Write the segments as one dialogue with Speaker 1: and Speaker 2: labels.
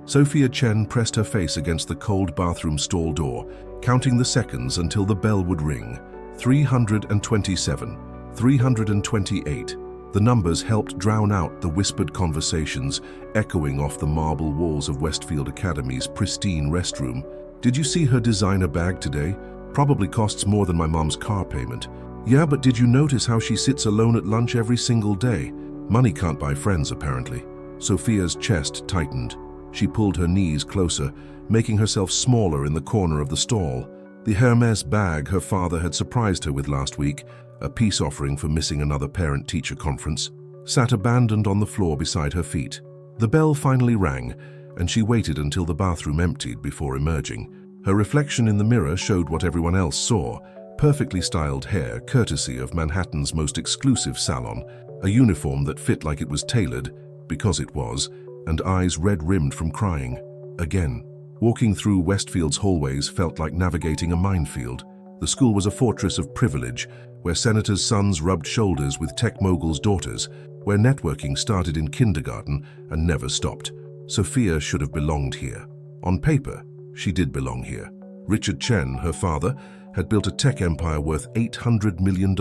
Speaker 1: Sophia Chen pressed her face against the cold bathroom stall door, counting the seconds until the bell would ring. 327, 328. The numbers helped drown out the whispered conversations echoing off the marble walls of Westfield Academy's pristine restroom. Did you see her designer bag today? Probably costs more than my mom's car payment. Yeah, but did you notice how she sits alone at lunch every single day? Money can't buy friends, apparently. Sophia's chest tightened. She pulled her knees closer, making herself smaller in the corner of the stall. The Hermes bag her father had surprised her with last week, a peace offering for missing another parent-teacher conference, sat abandoned on the floor beside her feet. The bell finally rang, and she waited until the bathroom emptied before emerging. Her reflection in the mirror showed what everyone else saw: perfectly styled hair, courtesy of Manhattan's most exclusive salon, a uniform that fit like it was tailored, because it was, and eyes red-rimmed from crying. Again, walking through Westfield's hallways felt like navigating a minefield. The school was a fortress of privilege, where senators' sons rubbed shoulders with tech moguls' daughters, where networking started in kindergarten and never stopped. Sophia should have belonged here. On paper, she did belong here. Richard Chen, her father, had built a tech empire worth $800 million.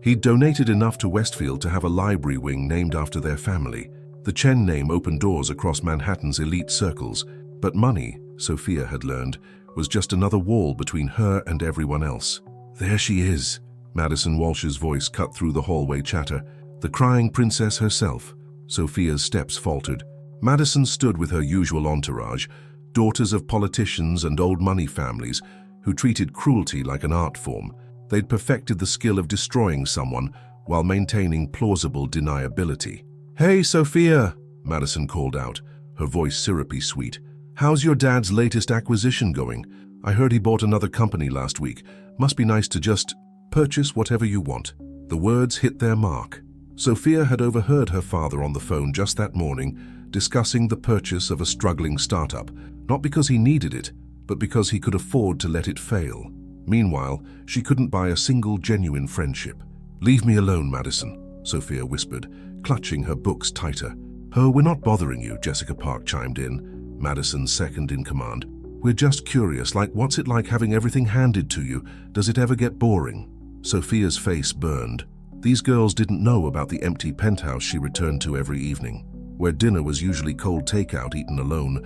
Speaker 1: He'd donated enough to Westfield to have a library wing named after their family. The Chen name opened doors across Manhattan's elite circles, but money, Sophia had learned, was just another wall between her and everyone else. There she is, Madison Walsh's voice cut through the hallway chatter. The crying princess herself. Sophia's steps faltered. Madison stood with her usual entourage, daughters of politicians and old money families who treated cruelty like an art form. They'd perfected the skill of destroying someone while maintaining plausible deniability. "Hey, Sophia," Madison called out, her voice syrupy sweet. "How's your dad's latest acquisition going? I heard he bought another company last week. Must be nice to just purchase whatever you want." The words hit their mark. Sophia had overheard her father on the phone just that morning, discussing the purchase of a struggling startup, not because he needed it, but because he could afford to let it fail. Meanwhile, she couldn't buy a single genuine friendship. "Leave me alone, Madison," Sophia whispered, clutching her books tighter. "Oh, we're not bothering you," Jessica Park chimed in, Madison's second in command. "We're just curious, like what's it like having everything handed to you? Does it ever get boring?" Sophia's face burned. These girls didn't know about the empty penthouse she returned to every evening, where dinner was usually cold takeout eaten alone,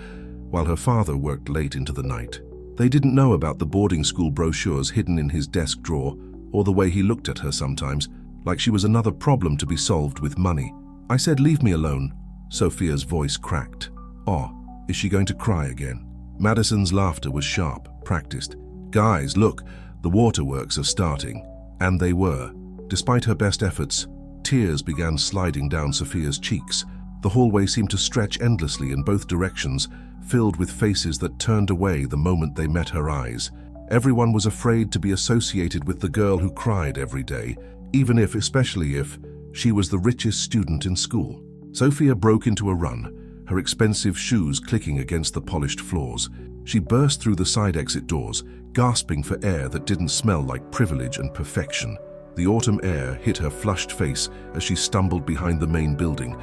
Speaker 1: while her father worked late into the night. They didn't know about the boarding school brochures hidden in his desk drawer, or the way he looked at her sometimes, like she was another problem to be solved with money. "I said leave me alone." Sophia's voice cracked. "Oh, is she going to cry again?" Madison's laughter was sharp, practiced. "Guys, look, the waterworks are starting." And they were. Despite her best efforts, tears began sliding down Sophia's cheeks. The hallway seemed to stretch endlessly in both directions, filled with faces that turned away the moment they met her eyes. Everyone was afraid to be associated with the girl who cried every day, even if, especially if, she was the richest student in school. Sophia broke into a run, her expensive shoes clicking against the polished floors. She burst through the side exit doors, gasping for air that didn't smell like privilege and perfection. The autumn air hit her flushed face as she stumbled behind the main building,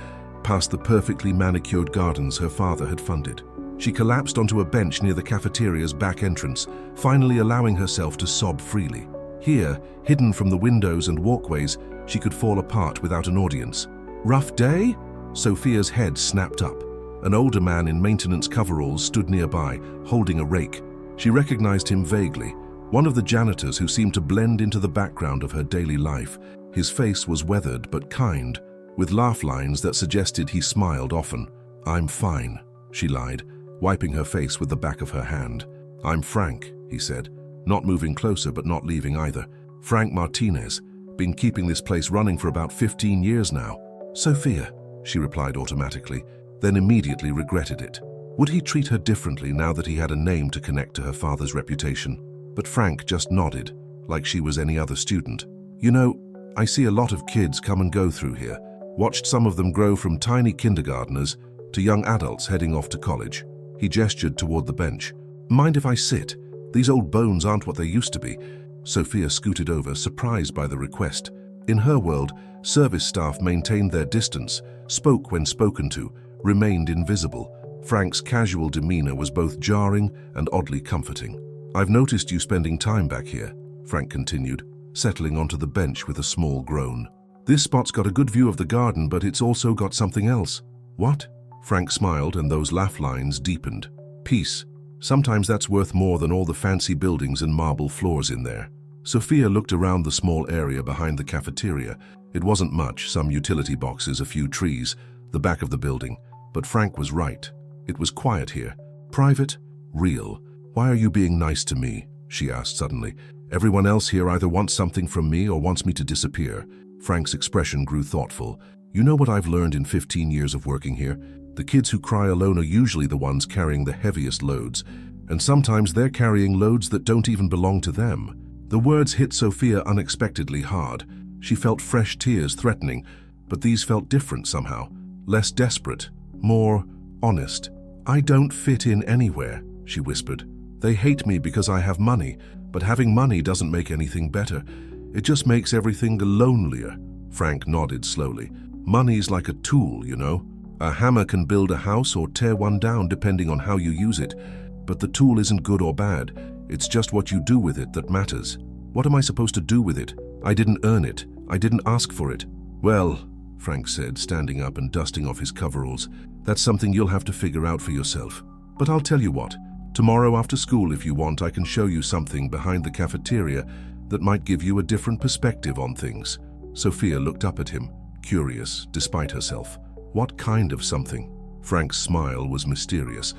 Speaker 1: past the perfectly manicured gardens her father had funded. She collapsed onto a bench near the cafeteria's back entrance, finally allowing herself to sob freely. Here, hidden from the windows and walkways, she could fall apart without an audience. "Rough day?" Sophia's head snapped up. An older man in maintenance coveralls stood nearby, holding a rake. She recognized him vaguely, one of the janitors who seemed to blend into the background of her daily life. His face was weathered but kind, with laugh lines that suggested he smiled often. "I'm fine," she lied, wiping her face with the back of her hand. "I'm Frank," he said, not moving closer but not leaving either. "Frank Martinez. Been keeping this place running for about 15 years now." "Sophia," she replied automatically, then immediately regretted it. Would he treat her differently now that he had a name to connect to her father's reputation? But Frank just nodded, like she was any other student. "You know, I see a lot of kids come and go through here. Watched some of them grow from tiny kindergartners to young adults heading off to college." He gestured toward the bench. "Mind if I sit? These old bones aren't what they used to be." Sophia scooted over, surprised by the request. In her world, service staff maintained their distance, spoke when spoken to, remained invisible. Frank's casual demeanor was both jarring and oddly comforting. "I've noticed you spending time back here," Frank continued, settling onto the bench with a small groan. "This spot's got a good view of the garden, but it's also got something else." "What?" Frank smiled, and those laugh lines deepened. "Peace. Sometimes that's worth more than all the fancy buildings and marble floors in there." Sophia looked around the small area behind the cafeteria. It wasn't much, some utility boxes, a few trees, the back of the building. But Frank was right. It was quiet here. Private, real. "Why are you being nice to me?" she asked suddenly. "Everyone else here either wants something from me or wants me to disappear." Frank's expression grew thoughtful. "You know what I've learned in 15 years of working here? The kids who cry alone are usually the ones carrying the heaviest loads, and sometimes they're carrying loads that don't even belong to them." The words hit Sophia unexpectedly hard. She felt fresh tears threatening, but these felt different somehow. Less desperate, more honest. "I don't fit in anywhere," she whispered. "They hate me because I have money, but having money doesn't make anything better. It just makes everything lonelier." Frank nodded slowly. "Money's like a tool, you know. A hammer can build a house or tear one down depending on how you use it. But the tool isn't good or bad. It's just what you do with it that matters. What am I supposed to do with it? I didn't earn it. I didn't ask for it." "Well," Frank said, standing up and dusting off his coveralls, "that's something you'll have to figure out for yourself. But I'll tell you what. Tomorrow after school, if you want, I can show you something behind the cafeteria that might give you a different perspective on things." Sophia looked up at him, curious, despite herself. "What kind of something?" Frank's smile was mysterious.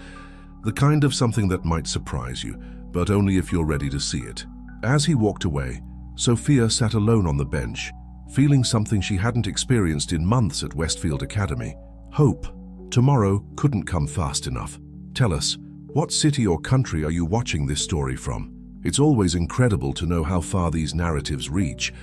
Speaker 1: "The kind of something that might surprise you, but only if you're ready to see it." As he walked away, Sophia sat alone on the bench, feeling something she hadn't experienced in months at Westfield Academy. Hope. Tomorrow couldn't come fast enough. "Tell us, what city or country are you watching this story from? It's always incredible to know how far these narratives reach."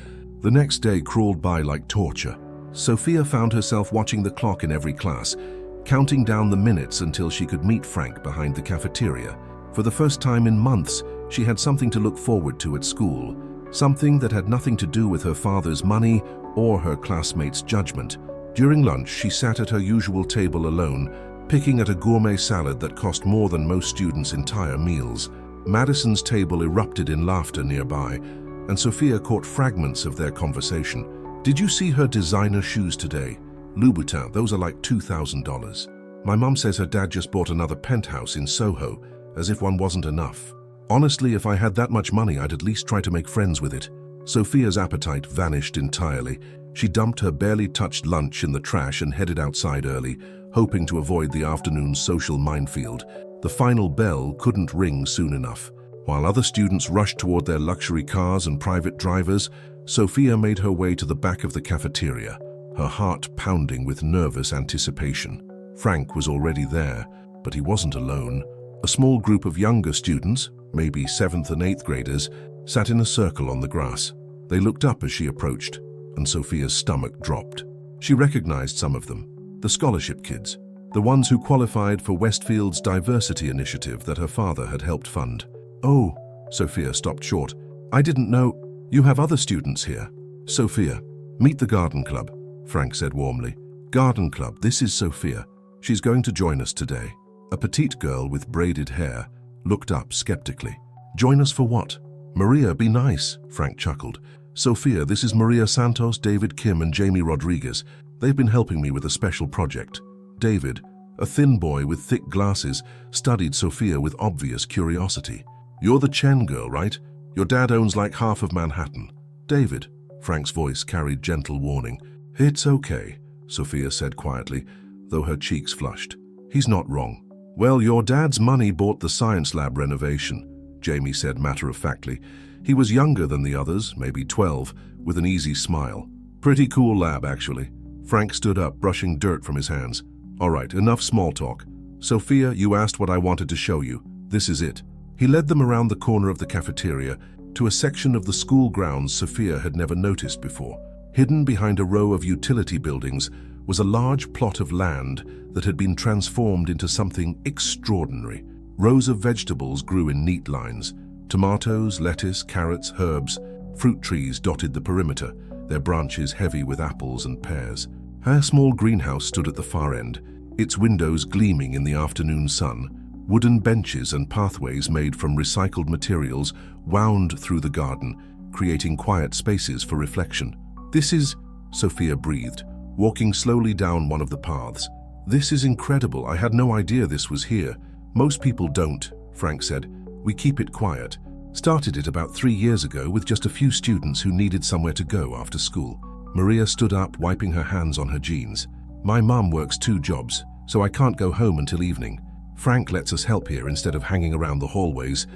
Speaker 1: The next day crawled by like torture. Sophia found herself watching the clock in every class, counting down the minutes until she could meet Frank behind the cafeteria. For the first time in months, she had something to look forward to at school, something that had nothing to do with her father's money or her classmates' judgment. During lunch, she sat at her usual table alone, picking at a gourmet salad that cost more than most students' entire meals. Madison's table erupted in laughter nearby, and Sophia caught fragments of their conversation. "Did you see her designer shoes today? Louboutin, those are like $2,000. My mum says her dad just bought another penthouse in Soho, as if one wasn't enough. Honestly, if I had that much money, I'd at least try to make friends with it." Sophia's appetite vanished entirely. She dumped her barely touched lunch in the trash and headed outside early, hoping to avoid the afternoon's social minefield. The final bell couldn't ring soon enough. While other students rushed toward their luxury cars and private drivers, Sophia made her way to the back of the cafeteria, her heart pounding with nervous anticipation. Frank was already there, but he wasn't alone. A small group of younger students, maybe 7th and 8th graders, sat in a circle on the grass. They looked up as she approached, and Sophia's stomach dropped. She recognized some of them, the scholarship kids, the ones who qualified for Westfield's diversity initiative that her father had helped fund. "Oh," Sophia stopped short. "I didn't know. You have other students here." "Sophia, meet the garden club," Frank said warmly. "Garden club, this is Sophia. She's going to join us today." A petite girl with braided hair looked up skeptically. "Join us for what?" "Maria, be nice," Frank chuckled. "Sophia, this is Maria Santos, David Kim, and Jamie Rodriguez. They've been helping me with a special project." David, a thin boy with thick glasses, studied Sophia with obvious curiosity. "You're the Chen girl, right? Your dad owns like half of Manhattan." "David," Frank's voice carried gentle warning. "It's okay," Sophia said quietly, though her cheeks flushed. "He's not wrong." "Well, your dad's money bought the science lab renovation," Jamie said matter-of-factly. He was younger than the others, maybe 12, with an easy smile. "Pretty cool lab, actually." Frank stood up, brushing dirt from his hands. "All right, enough small talk. Sophia, you asked what I wanted to show you. This is it." He led them around the corner of the cafeteria to a section of the school grounds Sophia had never noticed before. Hidden behind a row of utility buildings was a large plot of land that had been transformed into something extraordinary. Rows of vegetables grew in neat lines. Tomatoes, lettuce, carrots, herbs. Fruit trees dotted the perimeter, their branches heavy with apples and pears. A small greenhouse stood at the far end, its windows gleaming in the afternoon sun. Wooden benches and pathways made from recycled materials wound through the garden, creating quiet spaces for reflection. "This is," Sophia breathed, walking slowly down one of the paths. "This is incredible. I had no idea this was here." "Most people don't," Frank said. "We keep it quiet. Started it about 3 years ago with just a few students who needed somewhere to go after school." Maria stood up, wiping her hands on her jeans. "My mum works 2 jobs, so I can't go home until evening. Frank lets us help here instead of hanging around the hallways.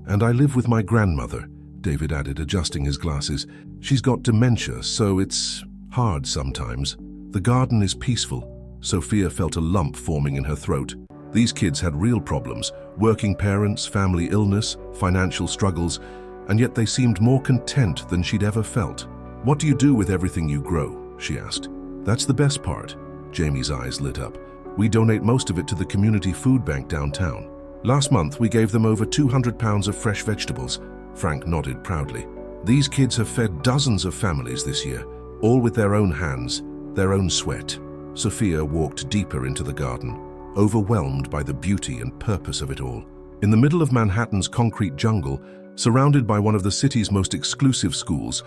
Speaker 1: And I live with my grandmother," David added, adjusting his glasses. "She's got dementia, so it's hard sometimes." "The garden is peaceful." Sophia felt a lump forming in her throat. These kids had real problems: working parents, family illness, financial struggles, and yet they seemed more content than she'd ever felt. "What do you do with everything you grow?" she asked. "That's the best part." Jamie's eyes lit up. "We donate most of it to the community food bank downtown. Last month we gave them over 200 pounds of fresh vegetables." Frank nodded proudly. "These kids have fed dozens of families this year, all with their own hands, their own sweat." Sophia walked deeper into the garden, overwhelmed by the beauty and purpose of it all. In the middle of Manhattan's concrete jungle, surrounded by one of the city's most exclusive schools,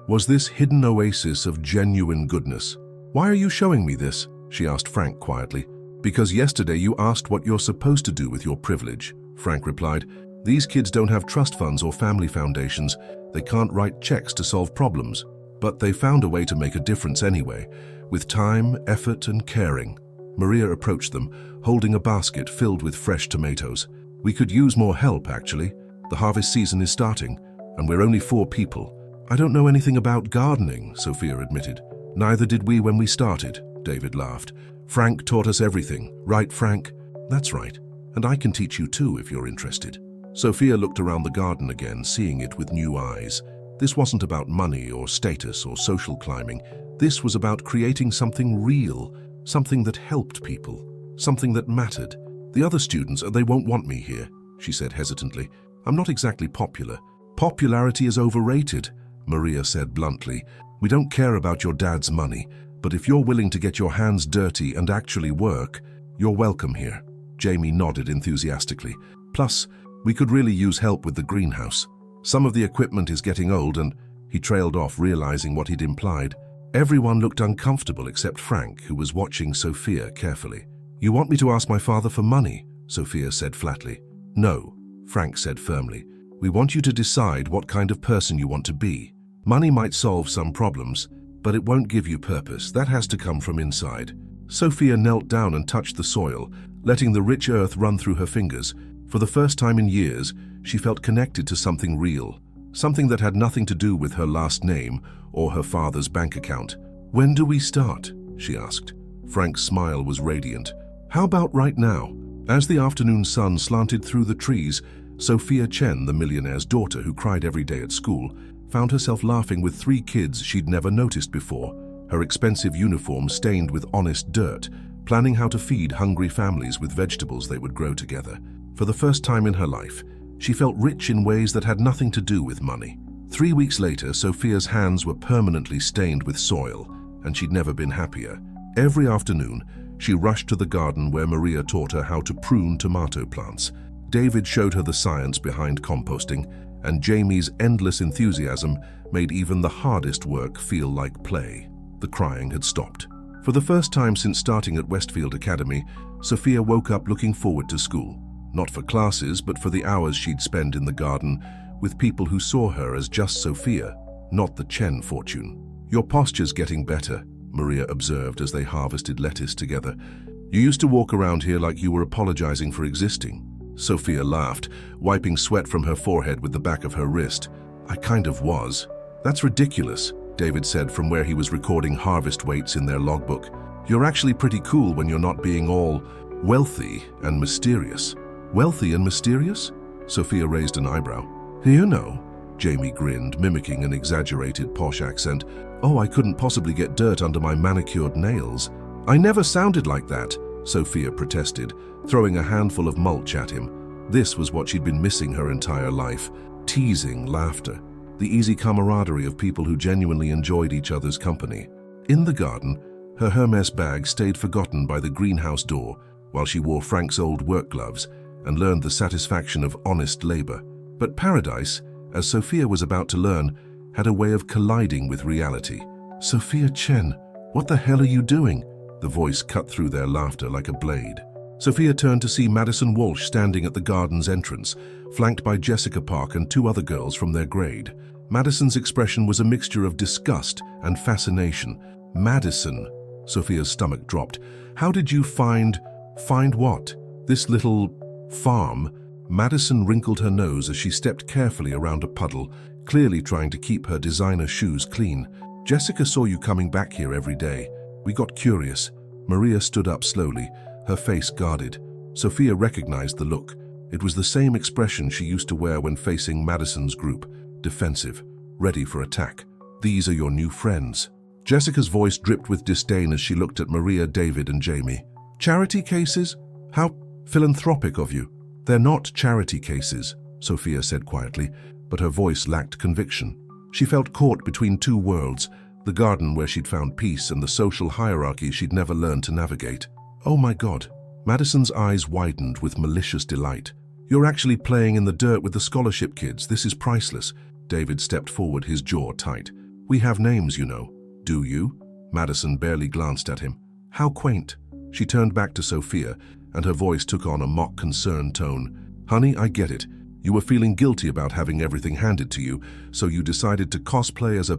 Speaker 1: was this hidden oasis of genuine goodness. "Why are you showing me this?" she asked Frank quietly. "Because yesterday you asked what you're supposed to do with your privilege," Frank replied. "These kids don't have trust funds or family foundations. They can't write checks to solve problems. But they found a way to make a difference anyway, with time, effort, and caring." Maria approached them, holding a basket filled with fresh tomatoes. "We could use more help, actually. The harvest season is starting, and we're only 4 people." "I don't know anything about gardening," Sophia admitted. "Neither did we when we started," David laughed. "Frank taught us everything, right, Frank?" "That's right, and I can teach you too if you're interested." Sophia looked around the garden again, seeing it with new eyes. This wasn't about money or status or social climbing. This was about creating something real, something that helped people, something that mattered. "The other students, they won't want me here," she said hesitantly. "I'm not exactly popular." "Popularity is overrated," Maria said bluntly. "We don't care about your dad's money, but if you're willing to get your hands dirty and actually work, you're welcome here." Jamie nodded enthusiastically. "Plus, we could really use help with the greenhouse. Some of the equipment is getting old," and he trailed off, realizing what he'd implied. Everyone looked uncomfortable except Frank, who was watching Sophia carefully. "You want me to ask my father for money?" Sophia said flatly. "No," Frank said firmly. "We want you to decide what kind of person you want to be. Money might solve some problems, but it won't give you purpose. That has to come from inside." Sophia knelt down and touched the soil, letting the rich earth run through her fingers. For the first time in years, she felt connected to something real, something that had nothing to do with her last name or her father's bank account. "When do we start?" she asked. Frank's smile was radiant. "How about right now?" As the afternoon sun slanted through the trees, Sophia Chen, the millionaire's daughter who cried every day at school, found herself laughing with 3 kids she'd never noticed before, her expensive uniform stained with honest dirt, planning how to feed hungry families with vegetables they would grow together. For the first time in her life, she felt rich in ways that had nothing to do with money. 3 weeks later, Sophia's hands were permanently stained with soil, and she'd never been happier. Every afternoon, she rushed to the garden where Maria taught her how to prune tomato plants. David showed her the science behind composting, and Jamie's endless enthusiasm made even the hardest work feel like play. The crying had stopped. For the first time since starting at Westfield Academy, Sophia woke up looking forward to school. Not for classes, but for the hours she'd spend in the garden with people who saw her as just Sophia, not the Chen fortune. "Your posture's getting better," Maria observed as they harvested lettuce together. "You used to walk around here like you were apologizing for existing." Sophia laughed, wiping sweat from her forehead with the back of her wrist. "I kind of was." "That's ridiculous," David said from where he was recording harvest weights in their logbook. "You're actually pretty cool when you're not being all wealthy and mysterious." "Wealthy and mysterious?" Sophia raised an eyebrow. "You know," Jamie grinned, mimicking an exaggerated posh accent. "Oh, I couldn't possibly get dirt under my manicured nails." "I never sounded like that," Sophia protested, throwing a handful of mulch at him. This was what she'd been missing her entire life: teasing laughter, the easy camaraderie of people who genuinely enjoyed each other's company. In the garden, Her Hermes bag stayed forgotten by the greenhouse door while she wore Frank's old work gloves and learned the satisfaction of honest labor. But paradise, as Sophia was about to learn, had a way of colliding with reality. "Sophia Chen, what the hell are you doing?" The voice cut through their laughter like a blade. Sophia turned to see Madison Walsh standing at the garden's entrance, flanked by Jessica Park and two other girls from their grade. Madison's expression was a mixture of disgust and fascination. "Madison," Sophia's stomach dropped. "How did you find what? This little farm?" Madison wrinkled her nose as she stepped carefully around a puddle, clearly trying to keep her designer shoes clean. "Jessica saw you coming back here every day. We got curious." Maria stood up slowly, her face guarded. Sophia recognized the look. It was the same expression she used to wear when facing Madison's group, defensive, ready for attack. "These are your new friends." Jessica's voice dripped with disdain as she looked at Maria, David, and Jamie. "Charity cases? How philanthropic of you." "They're not charity cases," Sophia said quietly, but her voice lacked conviction. She felt caught between two worlds, the garden where she'd found peace and the social hierarchy she'd never learned to navigate. "Oh my God." Madison's eyes widened with malicious delight. "You're actually playing in the dirt with the scholarship kids. This is priceless." David stepped forward, his jaw tight. "We have names, you know." "Do you?" Madison barely glanced at him. "How quaint." She turned back to Sophia, and her voice took on a mock concerned tone. "Honey, I get it. You were feeling guilty about having everything handed to you, so you decided to cosplay as a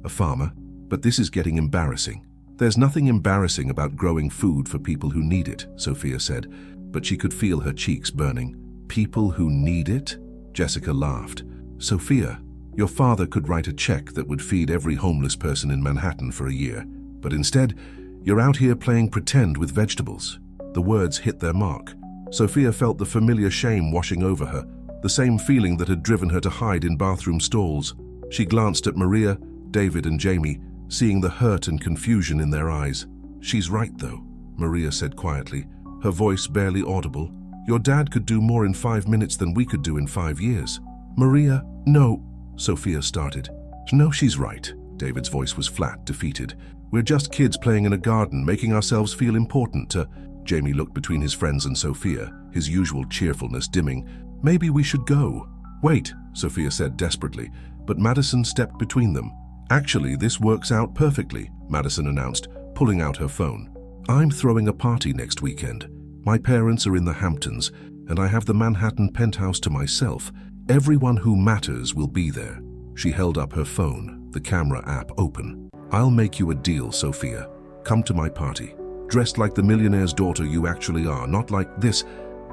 Speaker 1: farmer? But this is getting embarrassing." "There's nothing embarrassing about growing food for people who need it," Sophia said, but she could feel her cheeks burning. "People who need it?" Jessica laughed. "Sophia, your father could write a check that would feed every homeless person in Manhattan for a year. But instead, you're out here playing pretend with vegetables." The words hit their mark. Sophia felt the familiar shame washing over her, the same feeling that had driven her to hide in bathroom stalls. She glanced at Maria, David, and Jamie, seeing the hurt and confusion in their eyes. "She's right, though," Maria said quietly, her voice barely audible. "Your dad could do more in 5 minutes than we could do in 5 years." "Maria, no," Sophia started. "No, she's right." David's voice was flat, defeated. "We're just kids playing in a garden, making ourselves feel important to..." Jamie looked between his friends and Sophia, his usual cheerfulness dimming. "Maybe we should go." "Wait," Sophia said desperately, but Madison stepped between them. "Actually, this works out perfectly," Madison announced, pulling out her phone. "I'm throwing a party next weekend. My parents are in the Hamptons, and I have the Manhattan penthouse to myself. Everyone who matters will be there." She held up her phone, the camera app open. "I'll make you a deal, Sophia. Come to my party, dressed like the millionaire's daughter you actually are, not like this,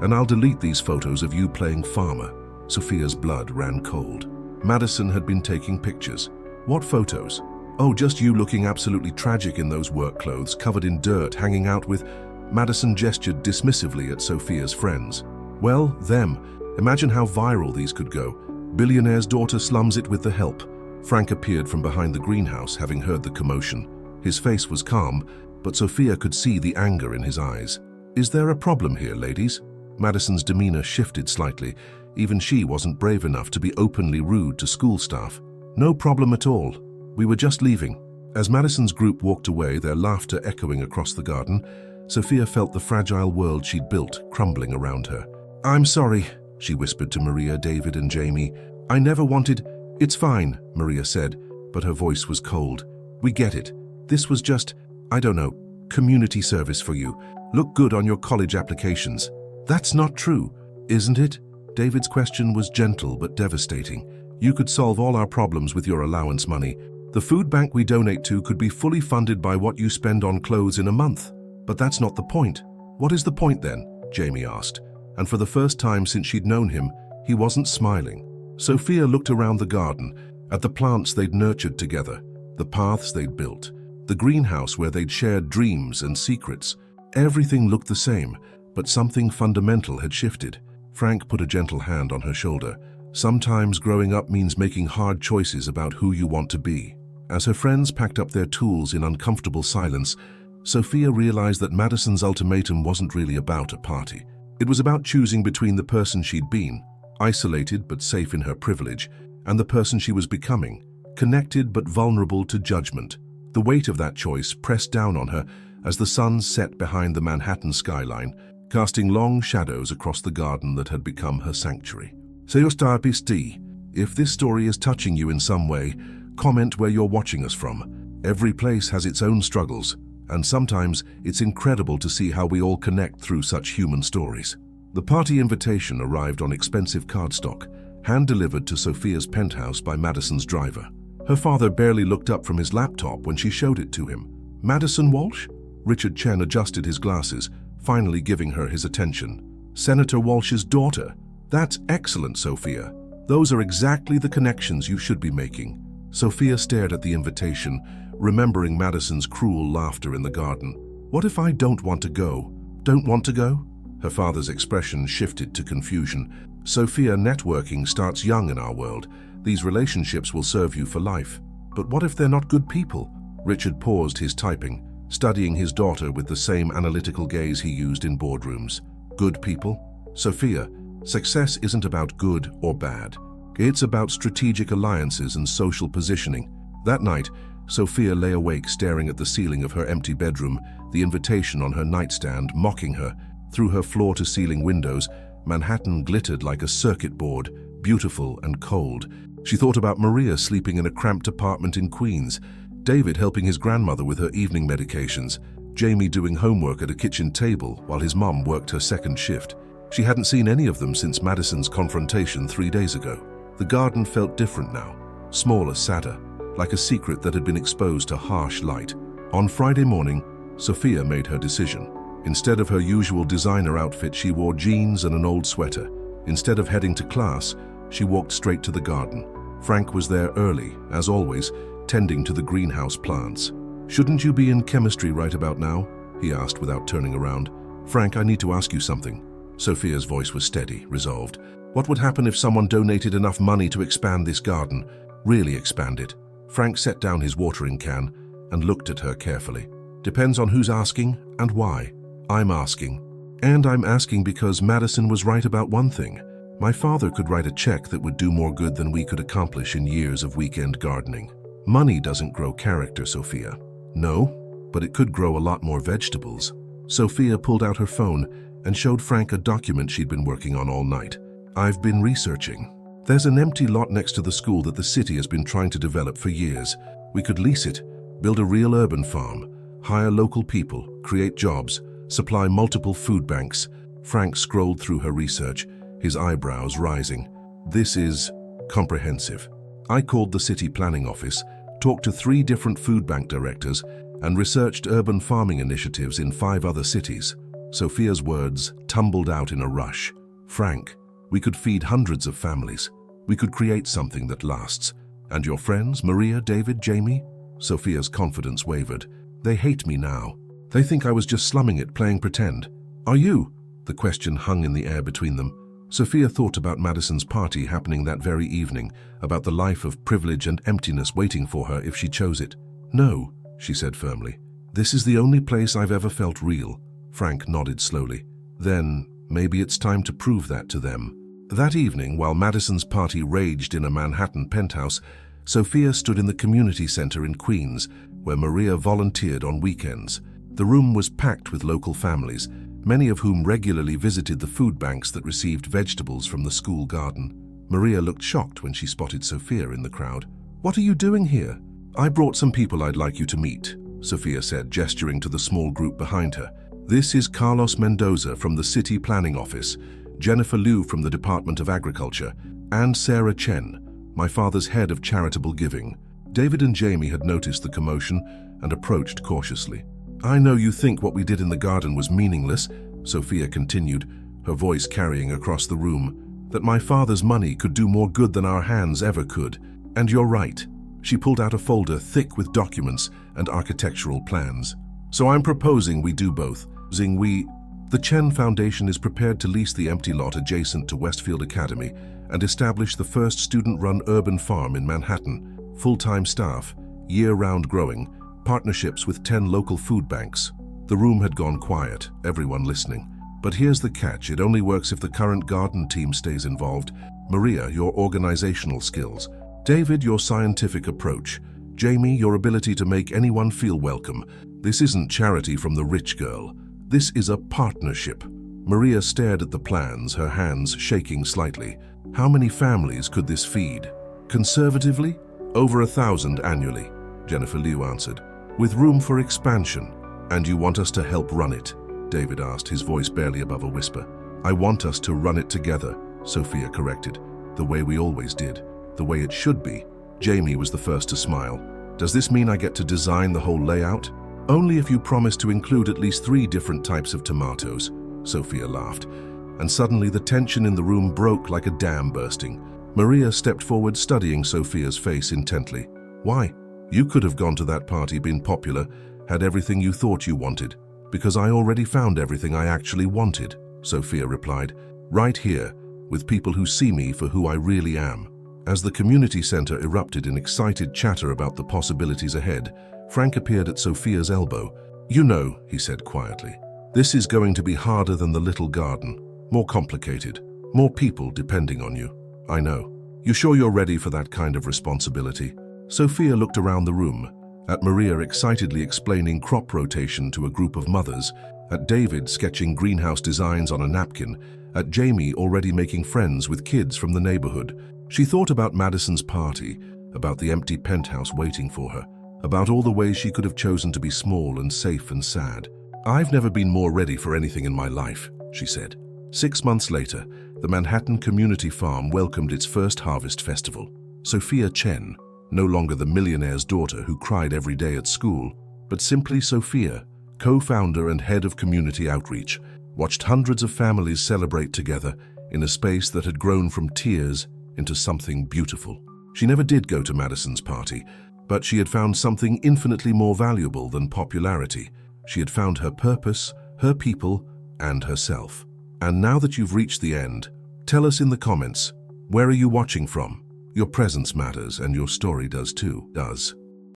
Speaker 1: and I'll delete these photos of you playing farmer." Sophia's blood ran cold. Madison had been taking pictures. "What photos?" "Oh, just you looking absolutely tragic in those work clothes, covered in dirt, hanging out with..." Madison gestured dismissively at Sophia's friends. "Well, them. Imagine how viral these could go. Billionaire's daughter slums it with the help." Frank appeared from behind the greenhouse, having heard the commotion. His face was calm, but Sophia could see the anger in his eyes. "Is there a problem here, ladies?" Madison's demeanor shifted slightly. Even she wasn't brave enough to be openly rude to school staff. "No problem at all. We were just leaving." As Madison's group walked away, their laughter echoing across the garden, Sophia felt the fragile world she'd built crumbling around her. "I'm sorry," she whispered to Maria, David, and Jamie. "I never wanted..." "It's fine," Maria said, but her voice was cold. "We get it. This was just, I don't know, community service for you. Look good on your college applications." "That's not true, isn't it?" David's question was gentle but devastating. "You could solve all our problems with your allowance money. The food bank we donate to could be fully funded by what you spend on clothes in a month." "But that's not the point." "What is the point then?" Jamie asked. And for the first time since she'd known him, he wasn't smiling. Sophia looked around the garden, at the plants they'd nurtured together, the paths they'd built, the greenhouse where they'd shared dreams and secrets. Everything looked the same, but something fundamental had shifted. Frank put a gentle hand on her shoulder. "Sometimes growing up means making hard choices about who you want to be." As her friends packed up their tools in uncomfortable silence, Sophia realized that Madison's ultimatum wasn't really about a party. It was about choosing between the person she'd been, isolated but safe in her privilege, and the person she was becoming, connected but vulnerable to judgment. The weight of that choice pressed down on her as the sun set behind the Manhattan skyline, casting long shadows across the garden that had become her sanctuary. If this story is touching you in some way, comment where you're watching us from. Every place has its own struggles, and sometimes it's incredible to see how we all connect through such human stories. The party invitation arrived on expensive cardstock, hand-delivered to Sophia's penthouse by Madison's driver. Her father barely looked up from his laptop when she showed it to him. "Madison Walsh?" Richard Chen adjusted his glasses, finally giving her his attention. "Senator Walsh's daughter. That's excellent, Sophia. Those are exactly the connections you should be making." Sophia stared at the invitation, remembering Madison's cruel laughter in the garden. "What if I don't want to go?" "Don't want to go?" Her father's expression shifted to confusion. "Sophia, networking starts young in our world. These relationships will serve you for life. But what if they're not good people?" Richard paused his typing, studying his daughter with the same analytical gaze he used in boardrooms. "Good people? Sophia, success isn't about good or bad. It's about strategic alliances and social positioning." That night, Sophia lay awake staring at the ceiling of her empty bedroom, the invitation on her nightstand mocking her. Through her floor-to-ceiling windows, Manhattan glittered like a circuit board, beautiful and cold. She thought about Maria sleeping in a cramped apartment in Queens, David helping his grandmother with her evening medications, Jamie doing homework at a kitchen table while his mum worked her second shift. She hadn't seen any of them since Madison's confrontation 3 days ago. The garden felt different now, smaller, sadder, like a secret that had been exposed to harsh light. On Friday morning, Sophia made her decision. Instead of her usual designer outfit, she wore jeans and an old sweater. Instead of heading to class, she walked straight to the garden. Frank was there early, as always, tending to the greenhouse plants. "Shouldn't you be in chemistry right about now?" he asked without turning around. "Frank, I need to ask you something." Sophia's voice was steady, resolved. "What would happen if someone donated enough money to expand this garden? Really expand it?" Frank set down his watering can and looked at her carefully. "Depends on who's asking and why. I'm asking. And I'm asking because Madison was right about one thing. My father could write a check that would do more good than we could accomplish in years of weekend gardening. Money doesn't grow character, Sophia." "No, but it could grow a lot more vegetables." Sophia pulled out her phone and showed Frank a document she'd been working on all night. "I've been researching. There's an empty lot next to the school that the city has been trying to develop for years. We could lease it, build a real urban farm, hire local people, create jobs, supply multiple food banks." Frank scrolled through her research, his eyebrows rising. "This is comprehensive. I called the city planning office, talked to 3 different food bank directors, and researched urban farming initiatives in 5 other cities." Sophia's words tumbled out in a rush. "Frank, we could feed hundreds of families. We could create something that lasts. And your friends, Maria, David, Jamie?" Sophia's confidence wavered. "They hate me now. They think I was just slumming it, playing pretend." "Are you?" The question hung in the air between them. Sophia thought about Madison's party happening that very evening, about the life of privilege and emptiness waiting for her if she chose it. "No," she said firmly. "This is the only place I've ever felt real." Frank nodded slowly. "Then maybe it's time to prove that to them." That evening, while Madison's party raged in a Manhattan penthouse, Sophia stood in the community center in Queens, where Maria volunteered on weekends. The room was packed with local families, many of whom regularly visited the food banks that received vegetables from the school garden. Maria looked shocked when she spotted Sophia in the crowd. "What are you doing here?" "I brought some people I'd like you to meet," Sophia said, gesturing to the small group behind her. "This is Carlos Mendoza from the City Planning Office, Jennifer Liu from the Department of Agriculture, and Sarah Chen, my father's head of charitable giving." David and Jamie had noticed the commotion and approached cautiously. "I know you think what we did in the garden was meaningless," Sophia continued, her voice carrying across the room, "that my father's money could do more good than our hands ever could. And you're right." She pulled out a folder thick with documents and architectural plans. "So I'm proposing we do both. The Chen Foundation is prepared to lease the empty lot adjacent to Westfield Academy and establish the first student-run urban farm in Manhattan. Full-time staff, year-round growing, partnerships with 10 local food banks." The room had gone quiet, everyone listening. "But here's the catch, it only works if the current garden team stays involved. Maria, your organizational skills. David, your scientific approach. Jamie, your ability to make anyone feel welcome. This isn't charity from the rich girl. This is a partnership. Maria stared at the plans, her hands shaking slightly. How many families could this feed? Conservatively, over 1,000 annually, Jennifer Liu answered, with room for expansion. And you want us to help run it? David asked, his voice barely above a whisper. I want us to run it together, Sophia corrected. The way we always did. The way it should be. Jamie was the first to smile. Does this mean I get to design the whole layout? Only if you promise to include at least 3 different types of tomatoes, Sophia laughed. And suddenly the tension in the room broke like a dam bursting. Maria stepped forward, studying Sophia's face intently. Why? You could have gone to that party, been popular, had everything you thought you wanted. Because I already found everything I actually wanted, Sophia replied. Right here, with people who see me for who I really am. As the community center erupted in excited chatter about the possibilities ahead, Frank appeared at Sophia's elbow. You know, he said quietly, this is going to be harder than the little garden. More complicated. More people depending on you. I know. You sure you're ready for that kind of responsibility? Sophia looked around the room, at Maria excitedly explaining crop rotation to a group of mothers, at David sketching greenhouse designs on a napkin, at Jamie already making friends with kids from the neighborhood. She thought about Madison's party, about the empty penthouse waiting for her, about all the ways she could have chosen to be small and safe and sad. I've never been more ready for anything in my life, she said. 6 months later, the Manhattan Community Farm welcomed its first harvest festival. Sophia Chen, no longer the millionaire's daughter who cried every day at school, but simply Sophia, co-founder and head of community outreach, watched hundreds of families celebrate together in a space that had grown from tears into something beautiful. She never did go to Madison's party, but she had found something infinitely more valuable than popularity. She had found her purpose, her people, and herself. And now that you've reached the end, tell us in the comments, where are you watching from? Your presence matters, and your story does too.